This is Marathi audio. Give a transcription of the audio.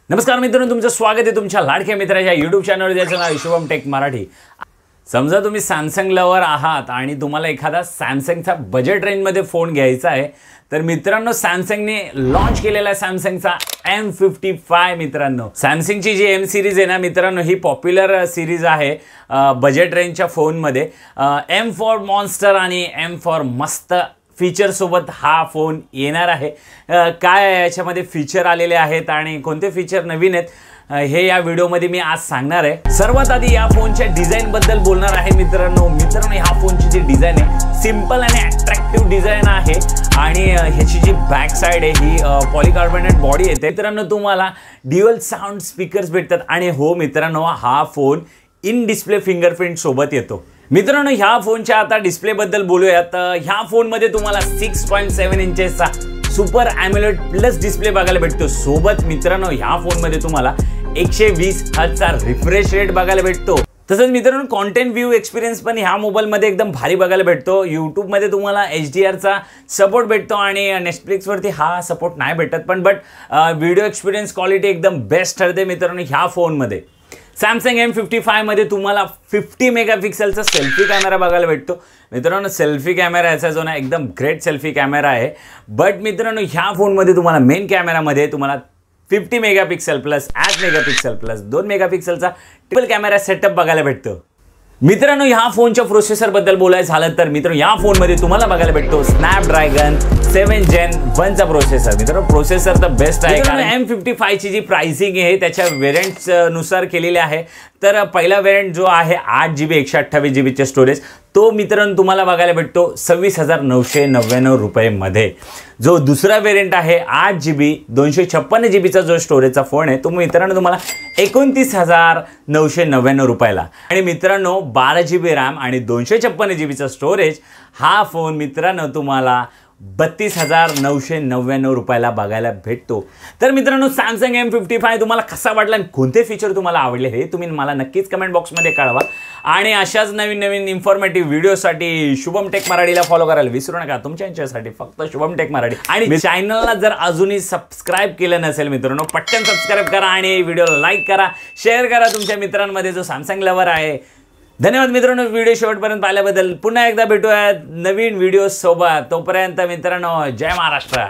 नमस्कार मित्रांनो, तुमचं स्वागत आहे तुमच्या लाडक्या मित्राच्या YouTube चॅनलवर, ज्याचं नाव शुभम टेक मराठी। समजा तुम्ही सॅमसंग लवर आहात आणि तुम्हाला एखादा सॅमसंगचा बजेट रेंजमध्ये फोन घ्यायचा आहे, तर मित्रांनो सॅमसंगने लॉन्च केलेला सॅमसंगचा M55 मित्रांनो। सॅमसंगची जी M सीरीज आहे ना मित्रांनो, ही पॉप्युलर सीरीज आहे बजेट रेंजच्या फोनमध्ये। M फॉर मॉन्स्टर आणि M फॉर मस्त फीचर सोबत हा फोन येणार आहे। काय याच्यामध्ये फीचर आलेले आहेत आणि कोणते फीचर नवीन आहेत हे या व्हिडिओमध्ये मी आज सांगणार आहे। सर्वात आधी या फोनच्या डिझाइन बद्दल बोलणार आहे मित्रांनो। ह्या फोनची जी डिझाइन आहे सिंपल आणि अट्रॅक्टिव्ह डिझाइन आहे आणि ह्याची जी बॅक साइड आहे ही पॉलीकार्बोनेट बॉडी येते मित्रांनो। तुम्हाला ड्युअल साऊंड स्पीकर्स भेटतात आणि हो मित्रांनो, हा फोन इन डिस्प्ले फिंगरप्रिंट सोबत येतो मित्रांनो। ह्या फोनच्या आता डिस्प्ले बद्दल बोलूयात। ह्या फोन मध्ये तुम्हाला 6.7 इंचेसचा सुपर एमोलेड प्लस डिस्प्ले बघायला भेटतो। सोबत मित्रांनो ह्या फोन मध्ये तुम्हाला 120 हर्ट्झचा रिफ्रेश रेट बघायला भेटतो। तसंच मित्रांनो कंटेंट व्ह्यू एक्सपिरियन्स पण ह्या मोबाईल मध्ये एकदम भारी बघायला भेटतो। YouTube मध्ये तुम्हाला HDR चा सपोर्ट भेटतो आणि Netflix वरती हा सपोर्ट नाही भेटत, पण व्हिडिओ एक्सपिरियन्स क्वालिटी एकदम बेस्ट ठरते मित्रांनो ह्या फोन मध्ये। सॅमसंग M55 मध्ये तुम्हाला 50 मेगापिक्सेलचा सेल्फी कॅमेरा बघायला भेटतो मित्रांनो। सेल्फी कॅमेरा याचा जो ना एकदम ग्रेट सेल्फी कॅमेरा आहे। बट मित्रांनो ह्या फोनमध्ये तुम्हाला मेन कॅमेरामध्ये तुम्हाला 50 मेगापिक्सेल प्लस 8 मेगापिक्सेल प्लस 2 मेगापिक्सेलचा ट्रिपल कॅमेरा सेटअप बघायला भेटतो मित्रांनो। ह्या फोनच्या प्रोसेसर बद्दल बोलायचं झालं तर मित्रांनो ह्या फोनमध्ये तुम्हाला बघायला भेटतो स्नॅपड्रॅगन 7 Gen 1 चा प्रोसेसर। मित्रांनो प्रोसेसर तर बेस्ट आहे, कारण M55 ची जी प्राइसिंग आहे त्याच्या वेरियंट्स नुसार केलेली आहे। तर पहिला वेरियंट जो आहे 8GB 128 GB चे स्टोरेज, तो मित्रांनो तुम्हाला बघायला भेटतो 26,999 रुपये मध्ये। जो दुसरा वेरियंट आहे 8GB 256 GB चा जो स्टोरेजचा फोन आहे, तो मित्रांनो तुम्हाला 29,999 रुपयाला। आणि मित्रांनो 12GB रॅम आणि 256 GB चा स्टोरेज, हा फोन मित्रांनो तुम्हाला 32,999 रुपयाला बघायला भेटतो। तर मित्रांनो सॅमसंग M55 तुम्हाला कसा वाटला आणि कोणते फीचर तुम्हाला आवडले हे तुम्ही मला नक्कीच कमेंट बॉक्समध्ये कळवा। आणि अशाच नवीन इन्फॉर्मेटिव्ह व्हिडिओसाठी शुभम टेक मराठीला फॉलो करायला विसरू नका। तुमच्यासाठी फक्त शुभम टेक मराठी। आणि चॅनलला जर अजूनही सबस्क्राइब केलं नसेल मित्रांनो, पटकन सबस्क्राइब करा आणि व्हिडिओला लाईक करा, शेअर करा तुमच्या मित्रांमध्ये जो सॅमसंग लवर आहे। धन्यवाद मित्रांनो व्हिडिओ शेवटपर्यंत पाहिल्याबद्दल। पुन्हा एकदा भेटूया नवीन व्हिडिओ सोबत। तोपर्यंत मित्रांनो जय महाराष्ट्र।